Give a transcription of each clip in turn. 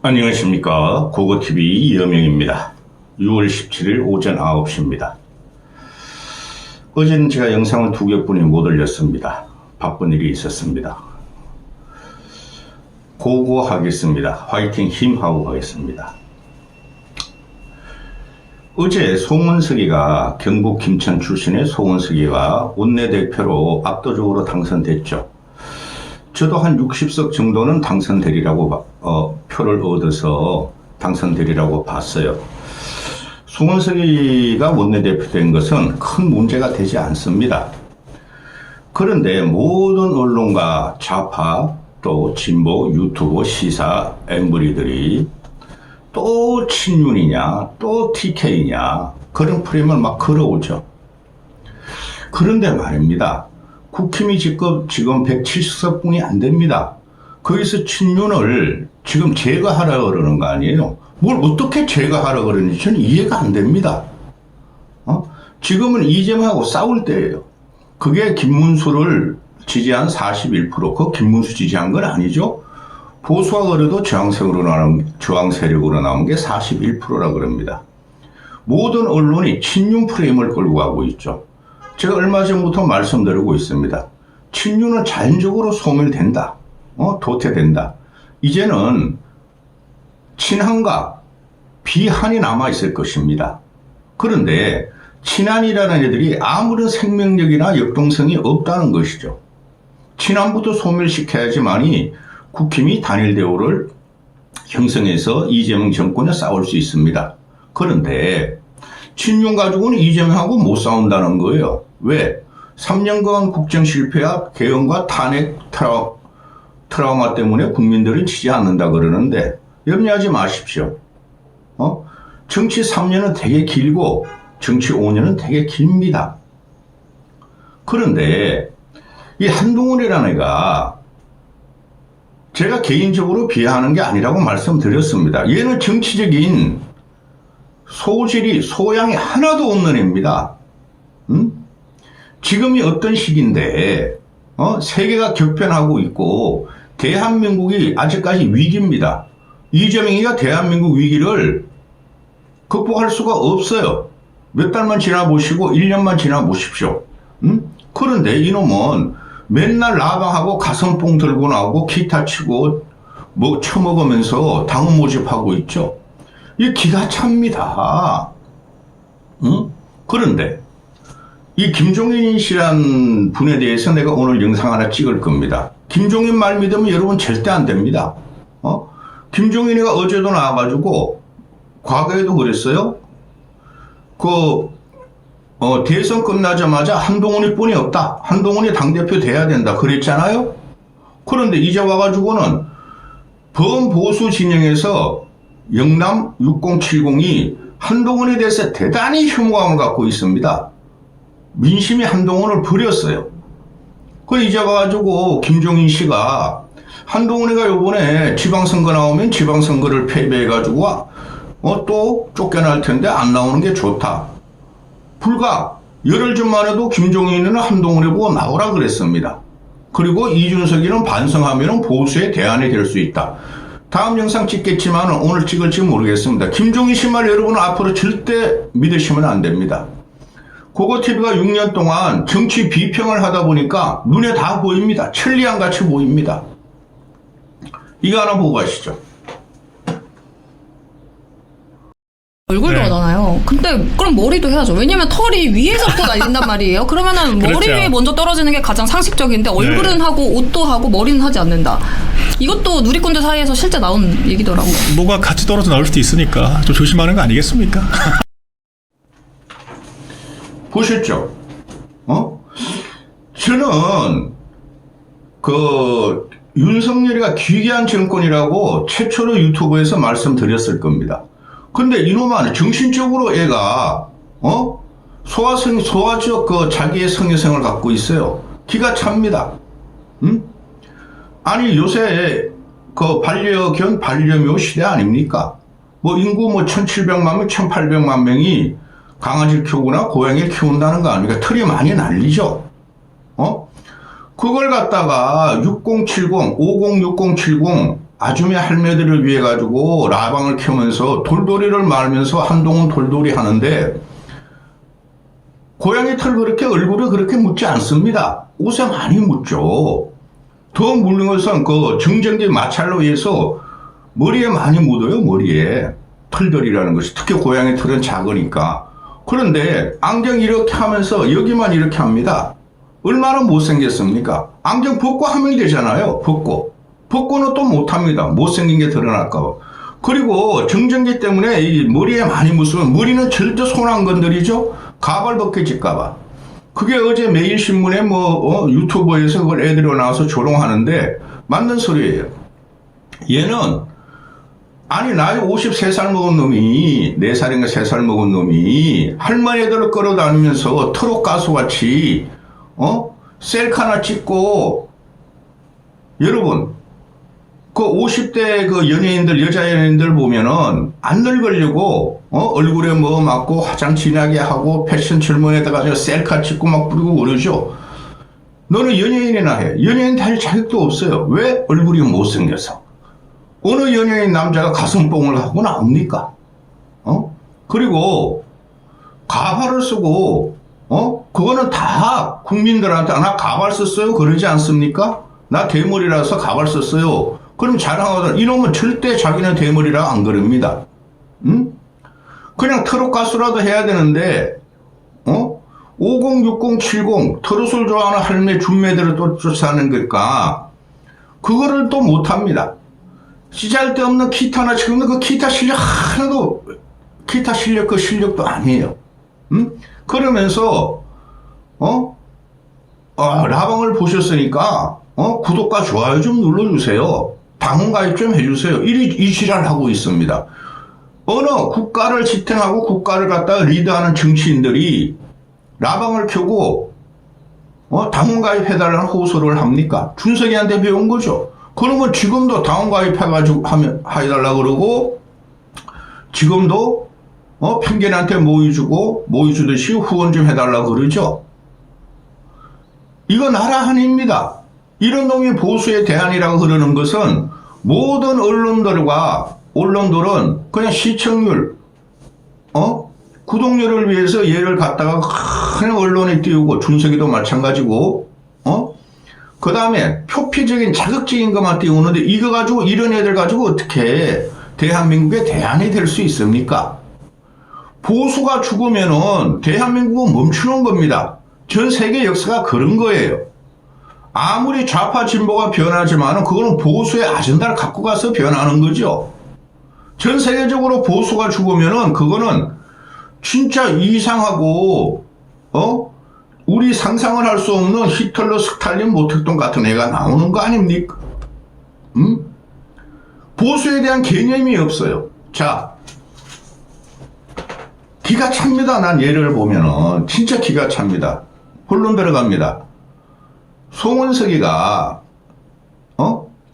안녕하십니까. 고고TV 이여명입니다. 6월 17일 오전 9시입니다. 어제는 제가 영상을 2개뿐이 못 올렸습니다. 바쁜 일이 있었습니다. 고고하겠습니다. 화이팅 힘하고 하겠습니다. 어제 송원석이가 경북 김천 출신의 송원석이가 원내대표로 압도적으로 당선됐죠. 저도 한 60석 정도는 당선되리라고 표를 얻어서 당선되리라고 봤어요. 송원석이가 원내대표 된 것은 큰 문제가 되지 않습니다. 그런데 모든 언론과 좌파 또 진보 유튜브 시사 앵무리들이 또 친윤이냐 또 TK냐 그런 프레임을 막 걸어오죠. 그런데 말입니다. 국힘이 지금 170석뿐이 안 됩니다. 거기서 친윤을 지금 제거하라고 그러는 거 아니에요? 뭘 어떻게 제거하라고 그러는지 저는 이해가 안 됩니다. 지금은 이재명하고 싸울 때예요. 그게 김문수를 지지한 41%, 그 김문수 지지한 건 아니죠. 보수가 그래도 저항 세력으로 나온 게 41%라 그럽니다. 모든 언론이 친윤 프레임을 끌고 가고 있죠. 제가 얼마 전부터 말씀드리고 있습니다. 친윤은 자연적으로 소멸된다. 도태된다. 이제는 친한과 비한이 남아있을 것입니다. 그런데 친한이라는 애들이 아무런 생명력이나 역동성이 없다는 것이죠. 친한부터 소멸시켜야지만이 국힘이 단일 대우를 형성해서 이재명 정권에 싸울 수 있습니다. 그런데 친윤 가지고는 이재명하고 못 싸운다는 거예요. 왜? 3년간 국정 실패와 개헌과 탄핵 트라우마 때문에 국민들을 지지 않는다 그러는데 염려하지 마십시오. 정치 3년은 되게 길고 정치 5년은 되게 깁니다. 그런데 이 한동훈이라는 애가 제가 개인적으로 비하하는 게 아니라고 말씀드렸습니다. 얘는 정치적인 소양이 하나도 없는 애입니다. 지금이 어떤 시기인데 세계가 격변하고 있고 대한민국이 아직까지 위기입니다. 이재명이가 대한민국 위기를 극복할 수가 없어요. 몇 달만 지나보시고 1년만 지나보십시오. 그런데 이놈은 맨날 라방하고 가슴뽕 들고 나오고 기타 치고 뭐 처먹으면서 당원 모집하고 있죠. 이 기가 찹니다. 그런데 이 김종인 씨란 분에 대해서 내가 오늘 영상 하나 찍을 겁니다. 김종인 말 믿으면 여러분 절대 안 됩니다. 김종인이가 어제도 나와가지고 과거에도 그랬어요. 대선 끝나자마자 한동훈이 뿐이 없다. 한동훈이 당대표 돼야 된다. 그랬잖아요. 그런데 이제 와가지고는 범보수 진영에서 영남 6070이 한동훈에 대해서 대단히 혐오감을 갖고 있습니다. 민심이 한동훈을 버렸어요. 그 이제 와가지고 김종인 씨가 한동훈이가 요번에 지방선거 나오면 지방선거를 패배해가지고 또 쫓겨날 텐데 안 나오는 게 좋다. 불과 열흘 전만 해도 김종인은 한동훈을 보고 나오라 그랬습니다. 그리고 이준석이는 반성하면 보수의 대안이 될 수 있다. 다음 영상 찍겠지만 오늘 찍을지 모르겠습니다. 김종인 씨 말 여러분은 앞으로 절대 믿으시면 안 됩니다. 고고TV가 6년 동안 정치 비평을 하다 보니까 눈에 다 보입니다. 천리안같이 보입니다. 이거 하나 보고 가시죠. 얼굴도 하잖아요. 근데 그럼 머리도 해야죠. 왜냐면 털이 위에서부터 날린단 말이에요. 그러면은 머리 그렇죠. 위에 먼저 떨어지는 게 가장 상식적인데 얼굴은 하고 옷도 하고 머리는 하지 않는다. 이것도 누리꾼들 사이에서 실제 나온 얘기더라고요. 뭐가 같이 떨어져 나올 수도 있으니까 좀 조심하는 거 아니겠습니까? 보셨죠? 저는 윤석열이가 기괴한 정권이라고 최초로 유튜브에서 말씀드렸을 겁니다. 근데 이놈은 정신적으로 애가 소아적 자기의 성여성을 갖고 있어요. 기가 찹니다. 아니 요새 반려견 반려묘 시대 아닙니까? 인구 1700만 명, 1800만 명이 강아지를 키우거나 고양이를 키운다는 거 아닙니까? 털이 많이 날리죠. 그걸 갖다가 6070, 506070 아주매 할매들을 위해 가지고 라방을 켜면서 돌돌이를 말면서 한동훈 돌돌이 하는데 고양이 털 그렇게 얼굴에 그렇게 묻지 않습니다. 옷에 많이 묻죠. 더 묻는 것은 그 정전기 마찰로 인해서 머리에 많이 묻어요. 머리에 털들이라는 것이. 특히 고양이 털은 작으니까. 그런데 안경 이렇게 하면서 여기만 이렇게 합니다. 얼마나 못생겼습니까? 안경 벗고 하면 되잖아요. 벗고는 또 못합니다. 못생긴 게 드러날까 봐. 그리고 정전기 때문에 이 머리에 많이 묻으면 머리는 절대 손 안 건드리죠. 가발 벗겨질까 봐. 그게 어제 매일신문에 유튜브에서 그걸 애들이 나와서 조롱하는데 맞는 소리예요. 얘는 아니 나이 53살 먹은 놈이 4살인가 3살 먹은 놈이 할머니들을 끌어다니면서 트럭 가수같이 셀카나 찍고 여러분 그 50대 그 연예인들 여자 연예인들 보면은 안 늙으려고 얼굴에 뭐 맞고 화장 진하게 하고 패션 젊은에다가 셀카 찍고 막 부르고 그러죠. 너는 연예인이나 해. 연예인 될 자격도 없어요. 왜? 얼굴이 못생겨서. 어느 연예인 남자가 가슴뽕을 하고 나옵니까? 그리고 가발을 쓰고 그거는 다 국민들한테 나 가발 썼어요 그러지 않습니까? 나 대머리라서 가발 썼어요. 그럼 자랑하더라. 이놈은 절대 자기는 대머리라 안 그럽니다. 응? 그냥 트롯 가수라도 해야 되는데 50, 60, 70 트롯을 좋아하는 할매 준매들을 또 쫓아하는 거니까 그거를 또 못합니다. 쓰잘데없는 기타나 지금 그 기타 실력 하나도 기타 실력 그 실력도 아니에요. 응? 그러면서 라방을 보셨으니까 구독과 좋아요 좀 눌러주세요. 당원 가입 좀 해주세요. 이 지랄 하고 있습니다. 어느 국가를 지탱하고 국가를 갖다가 리드하는 정치인들이 라방을 켜고 당원 가입해달라는 호소를 합니까? 준석이한테 배운 거죠. 그러면 지금도 당원 가입해가지고 해달라고 그러고 지금도 편견한테 모의주듯이 후원 좀 해달라고 그러죠. 이거 나라 한입니다. 이런 놈이 보수의 대안이라고 그러는 것은 모든 언론들은 그냥 시청률, 구독률을 위해서 얘를 갖다가 그냥 언론에 띄우고 준석이도 마찬가지고, 그 다음에 표피적인 자극적인 것만 띄우는데 이거 가지고 이런 애들 가지고 어떻게 대한민국의 대안이 될 수 있습니까? 보수가 죽으면은 대한민국은 멈추는 겁니다. 전 세계 역사가 그런 거예요. 아무리 좌파 진보가 변하지만은 그거는 보수의 아젠다를 갖고 가서 변하는 거죠. 전 세계적으로 보수가 죽으면은 그거는 진짜 이상하고 우리 상상을 할 수 없는 히틀러, 스탈린, 모택동 같은 애가 나오는 거 아닙니까? 보수에 대한 개념이 없어요. 자, 기가 찹니다. 난 예를 보면은 진짜 기가 찹니다. 본론 들어갑니다. 송원석이가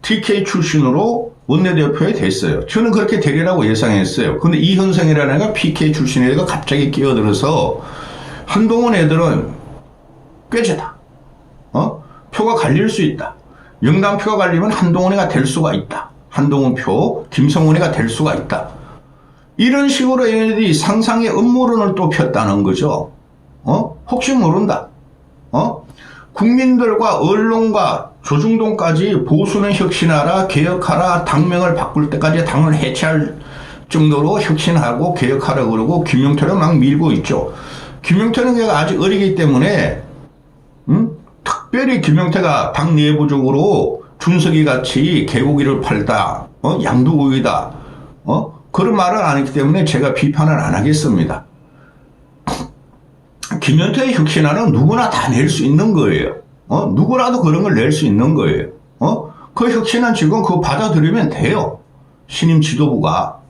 TK 출신으로 원내대표에 됐어요. 저는 그렇게 되리라고 예상했어요. 근데 이현성이라는 애가 PK 출신 애가 갑자기 끼어들어서 한동훈 애들은 꾀죄다. 표가 갈릴 수 있다. 영남 표가 갈리면 한동훈이가 될 수가 있다. 한동훈 표, 김성훈이가 될 수가 있다. 이런 식으로 얘네들이 상상의 음모론을 또 폈다는 거죠. 혹시 모른다. 국민들과 언론과 조중동까지 보수는 혁신하라, 개혁하라, 당명을 바꿀 때까지 당을 해체할 정도로 혁신하고 개혁하라 그러고 김용태를 막 밀고 있죠. 김용태는 걔가 아직 어리기 때문에 특별히 김용태가 당 내부적으로 준석이 같이 개고기를 팔다, 양두고기다, 그런 말은 안 했기 때문에 제가 비판을 안 하겠습니다. 김용태의 혁신안은 누구나 다 낼 수 있는 거예요. 누구라도 그런 걸 낼 수 있는 거예요. 그 혁신안 지금 그거 받아들이면 돼요. 신임 지도부가.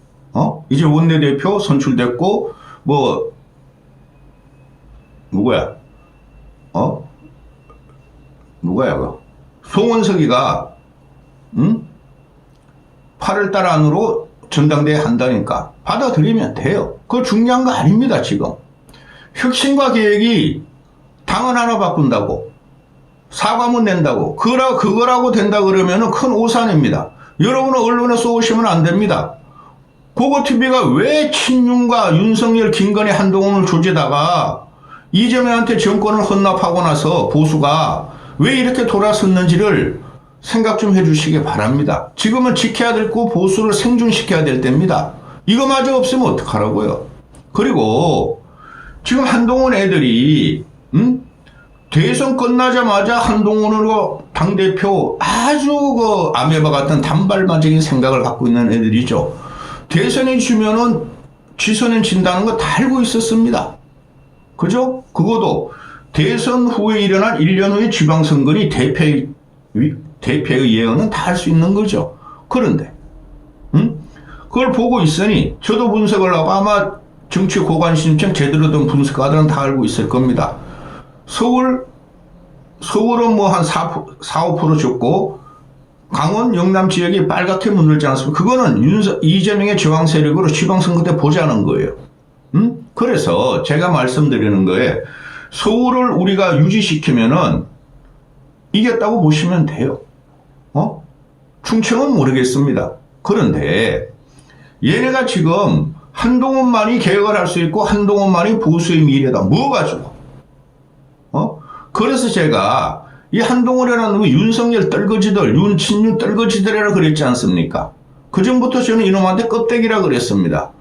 이제 원내대표 선출됐고, 누구야? 누구야, 그? 송원석이가, 8월달 안으로 전당대회 한다니까 받아들이면 돼요. 그거 중요한 거 아닙니다, 지금. 혁신과 계획이 당은 하나 바꾼다고. 사과문 낸다고. 그거라고 된다 그러면은 큰 오산입니다. 여러분은 언론에 쏘시면 안 됩니다. 고고TV가 왜 친윤과 윤석열, 김건희, 한동훈을 조지다가 이재명한테 정권을 헌납하고 나서 보수가 왜 이렇게 돌아섰는지를 생각 좀 해주시기 바랍니다. 지금은 지켜야 될 거 보수를 생존시켜야 될 때입니다. 이거마저 없으면 어떡하라고요. 그리고 지금 한동훈 애들이 대선 끝나자마자 한동훈으로 당대표 아주 그 아메바 같은 단발마적인 생각을 갖고 있는 애들이죠. 대선에 주면은 지선은 진다는 거 다 알고 있었습니다. 그죠? 그것도 대선 후에 일어난 1년 후의 지방선거니 대표의 예언은 다 할 수 있는 거죠. 그런데 그걸 보고 있으니 저도 분석을 하고 아마 정치 고관심층 제대로 된 분석가들은 다 알고 있을 겁니다. 서울은 뭐 한 4~5% 줬고 강원 영남 지역이 빨갛게 물들지 않습니까? 그거는 이재명의 저항 세력으로 지방선거 때 보자는 거예요. 그래서 제가 말씀드리는 거에 서울을 우리가 유지시키면은 이겼다고 보시면 돼요. 충청은 모르겠습니다. 그런데 얘네가 지금 한동훈만이 개혁을 할 수 있고 한동훈만이 보수의 미래다. 뭐 가지고? 그래서 제가 이 한동훈이라는 놈이 윤석열 떨거지들, 친윤 떨거지들이라 그랬지 않습니까? 그전부터 저는 이놈한테 껍데기라 그랬습니다.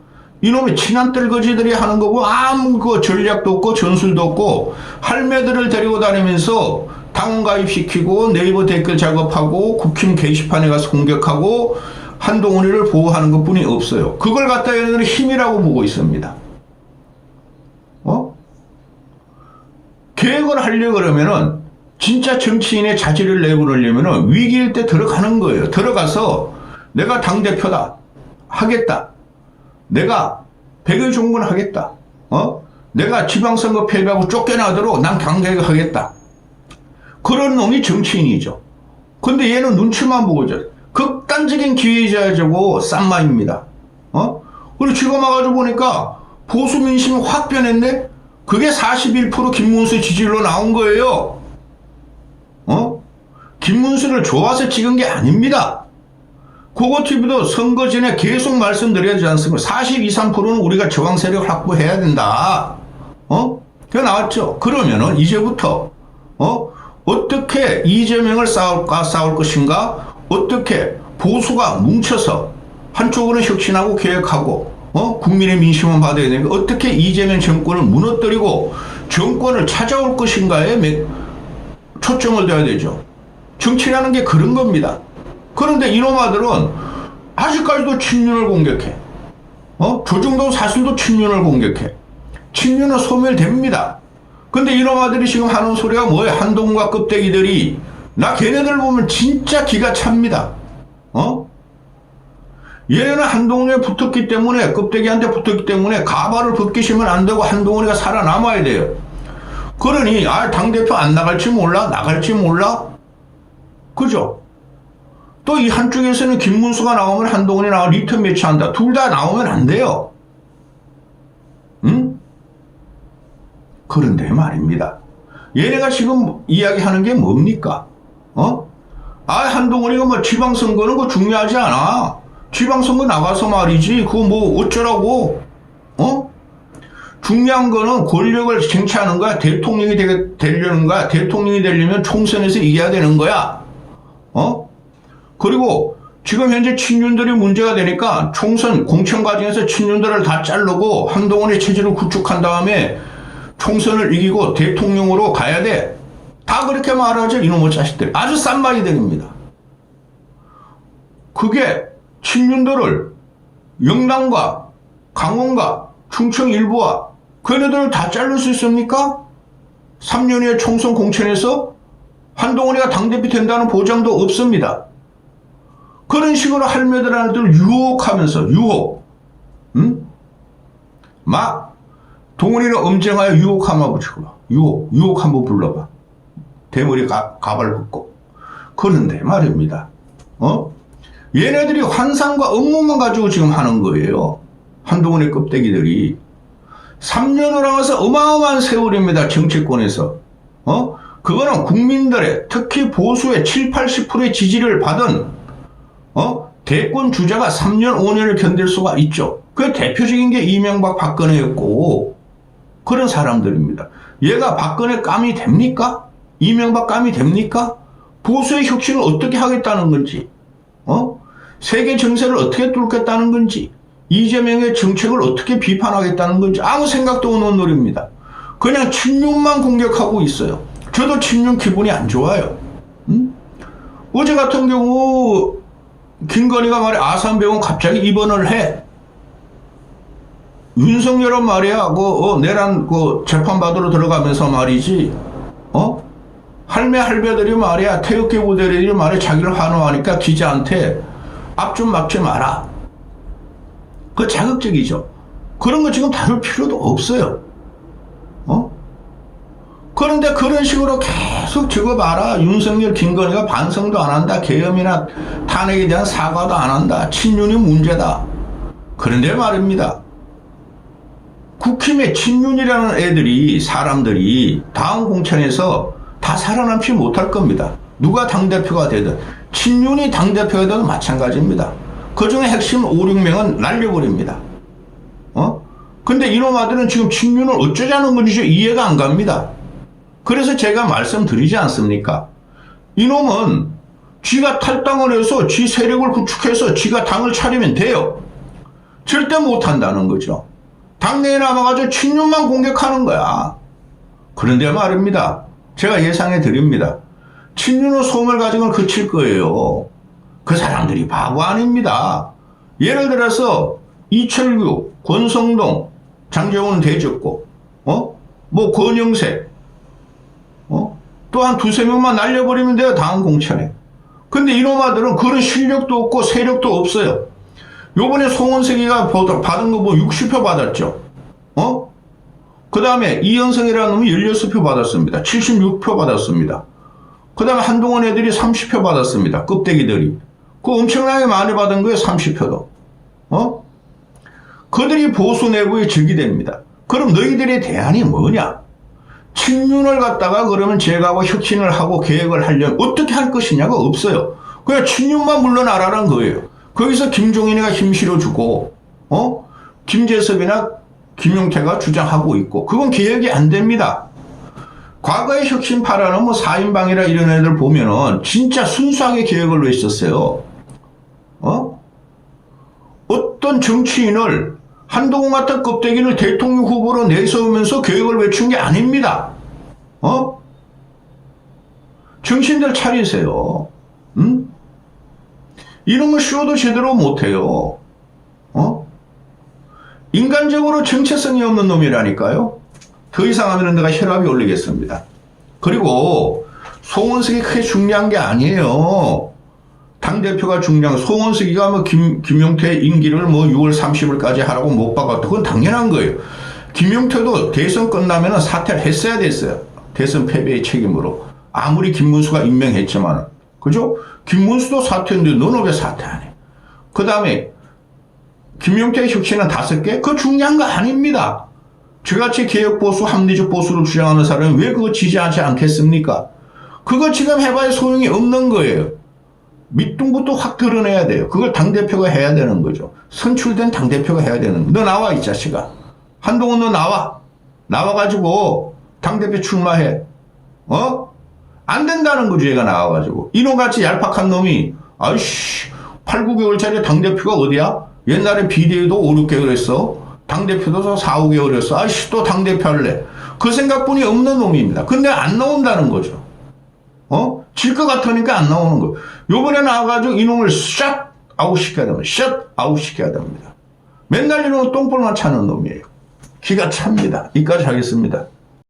이놈이 친한 떨거지들이 하는 거고 아무 그 전략도 없고 전술도 없고 할매들을 데리고 다니면서 당원 가입시키고 네이버 댓글 작업하고 국힘 게시판에 가서 공격하고 한동훈이를 보호하는 것뿐이 없어요. 그걸 갖다 얘네들은 힘이라고 보고 있습니다. 계획을 하려고 그러면은 진짜 정치인의 자질을 내부르려면은 위기일 때 들어가는 거예요. 들어가서 내가 당대표다. 하겠다. 내가 백의 종군 하겠다. 내가 지방선거 패배하고 쫓겨나도록 난 강개혁하겠다. 그런 놈이 정치인이죠. 근데 얘는 눈치만 보고 저 극단적인 기회자고 쌈마입니다. 그리고 지금 와가지고 보니까 보수 민심이 확 변했네? 그게 41% 김문수 지지율로 나온 거예요. 김문수를 좋아서 찍은 게 아닙니다. 고고TV도 선거 전에 계속 말씀드려야 되지 않습니까? 42, 3%는 우리가 저항 세력 확보해야 된다. 그게 나왔죠. 그러면은 이제부터 어떻게 이재명을 싸울 것인가? 어떻게 보수가 뭉쳐서 한쪽으로는 혁신하고 개혁하고 국민의 민심을 받아야 되니까 어떻게 이재명 정권을 무너뜨리고 정권을 찾아올 것인가에 초점을 둬야 되죠. 정치라는 게 그런 겁니다. 그런데 이놈아들은 아직까지도 친윤을 공격해. 조중동 사슬도 친윤을 공격해. 친윤은 소멸됩니다. 근데 이놈아들이 지금 하는 소리가 뭐예요? 한동훈과 껍데기들이. 나 걔네들 보면 진짜 기가 찹니다. 얘는 한동훈에 붙었기 때문에, 껍데기한테 붙었기 때문에 가발을 벗기시면 안 되고 한동훈이가 살아남아야 돼요. 그러니 당대표 안 나갈지 몰라? 나갈지 몰라? 그죠? 또 이 한쪽에서는 김문수가 나오면 한동훈이 나와 리턴 매치한다. 둘 다 나오면 안 돼요. 그런데 말입니다. 얘네가 지금 이야기하는 게 뭡니까? 한동훈이가 뭐 지방선거는 그거 중요하지 않아. 지방선거 나가서 말이지. 그거 뭐 어쩌라고. 중요한 거는 권력을 쟁취하는 거야. 대통령이 되려는 거야. 대통령이 되려면 총선에서 이겨야 되는 거야. 그리고 지금 현재 친윤들이 문제가 되니까 총선 공천 과정에서 친윤들을 다 자르고 한동훈의 체제를 구축한 다음에 총선을 이기고 대통령으로 가야 돼. 다 그렇게 말하죠. 이놈의 자식들. 아주 쌈마이들입니다. 그게 친윤들을 영남과 강원과 충청 일부와 그네들을 다 자를 수 있습니까? 3년 후에 총선 공천에서 한동훈이가 당대표 된다는 보장도 없습니다. 그런 식으로 할매들한테를 유혹하면서 막 동훈이를 엄정하여 유혹 한번 붙여봐. 유혹 한번 불러봐. 대머리 가발 벗고. 그런데 말입니다. 얘네들이 환상과 업무만 가지고 지금 하는 거예요. 한동훈의 껍데기들이. 3년을 하면서 어마어마한 세월입니다. 정치권에서. 그거는 국민들의 특히 보수의 7, 80%의 지지를 받은 대권 주자가 3년, 5년을 견딜 수가 있죠. 그 대표적인 게 이명박 박근혜였고 그런 사람들입니다. 얘가 박근혜 감이 됩니까? 이명박 감이 됩니까? 보수의 혁신을 어떻게 하겠다는 건지, 세계 정세를 어떻게 뚫겠다는 건지, 이재명의 정책을 어떻게 비판하겠다는 건지 아무 생각도 없는 놈입니다. 그냥 친윤만 공격하고 있어요. 저도 친윤 기분이 안 좋아요. 어제 같은 경우 김건희가 말이야 아산병원 갑자기 입원을 해. 윤석열은 말이야 내란 재판 받으러 들어가면서 말이지 할매 할배들이 말이야 태극기 부대들이 말이야 자기를 환호하니까 기자한테 앞 좀 막지 마라. 그 자극적이죠. 그런 거 지금 다룰 필요도 없어요. 그런데 그런 식으로 계속 적어봐라. 윤석열, 김건희가 반성도 안 한다. 계엄이나 탄핵에 대한 사과도 안 한다. 친윤이 문제다. 그런데 말입니다. 국힘의 친윤이라는 애들이 사람들이 다음 공천에서 다 살아남지 못할 겁니다. 누가 당대표가 되든 친윤이 당대표가 되든 마찬가지입니다. 그중에 핵심 5, 6명은 날려버립니다. 근데 이놈아들은 지금 친윤을 어쩌자는 건지 이해가 안 갑니다. 그래서 제가 말씀드리지 않습니까? 이놈은 지가 탈당을 해서 지 세력을 구축해서 지가 당을 차리면 돼요. 절대 못한다는 거죠. 당내에 남아가지고 친윤만 공격하는 거야. 그런데 말입니다. 제가 예상해 드립니다. 친윤의 소음을 가지고는 그칠 거예요. 그 사람들이 바보 아닙니다. 예를 들어서 이철규, 권성동, 장제원 대적고, 권영세, 또 한 두세 명만 날려버리면 돼요. 다음 공천에. 근데 이놈아들은 그런 실력도 없고 세력도 없어요. 요번에 송원석이가 받은 거 뭐 60표 받았죠. 그 다음에 이현성이라는 놈이 16표 받았습니다. 76표 받았습니다. 그 다음에 한동훈 애들이 30표 받았습니다. 껍데기들이. 그 엄청나게 많이 받은 거예요. 30표도. 그들이 보수 내부의 적이 됩니다. 그럼 너희들의 대안이 뭐냐? 친윤을 갖다가 그러면 제가 혁신을 하고 계획을 하려면 어떻게 할 것이냐가 없어요. 그냥 친윤만 물러나라는 거예요. 거기서 김종인이가 힘 실어주고, 김재섭이나 김용태가 주장하고 있고, 그건 계획이 안 됩니다. 과거의 혁신파라는 4인방이라 이런 애들 보면은 진짜 순수하게 계획을 외쳤어요. 어떤 정치인을 한동훈 같은 껍데기를 대통령 후보로 내세우면서 계획을 외친 게 아닙니다. 정신들 차리세요. 이런 거 쉬워도 제대로 못해요. 인간적으로 정체성이 없는 놈이라니까요. 더 이상 하면 내가 혈압이 올리겠습니다. 그리고 송원석이 크게 중요한 게 아니에요. 당대표가 중요한 송원석이가 김용태 임기를 6월 30일까지 하라고 못 박았다. 그건 당연한 거예요. 김용태도 대선 끝나면 사퇴를 했어야 됐어요. 대선 패배의 책임으로. 아무리 김문수가 임명했지만. 그죠? 김문수도 사퇴했는데 너는 왜 사퇴 안 해? 그 다음에 김용태의 혁신은 5개? 그거 중요한 거 아닙니다. 저같이 개혁보수, 합리적 보수를 주장하는 사람이 왜 그거 지지하지 않겠습니까? 그거 지금 해봐야 소용이 없는 거예요. 밑둥부터 확 드러내야 돼요. 그걸 당대표가 해야 되는 거죠. 선출된 당대표가 해야 되는 거. 너 나와 이 자식아. 한동훈 너 나와. 나와가지고 당대표 출마해. 안 된다는 거죠. 얘가 나와가지고. 이놈같이 얄팍한 놈이 8, 9개월짜리 당대표가 어디야? 옛날에 비대위도 5, 6개월 했어. 당대표도 4, 5개월 했어. 또 당대표 할래. 그 생각뿐이 없는 놈입니다. 근데 안 나온다는 거죠. 질 것 같으니까 안 나오는 거. 요번에 나와가지고 이놈을 샷 아웃 시켜야 됩니다. 샷 아웃 시켜야 됩니다. 맨날 이놈은 똥볼만 차는 놈이에요. 기가 찹니다. 이까지 하겠습니다.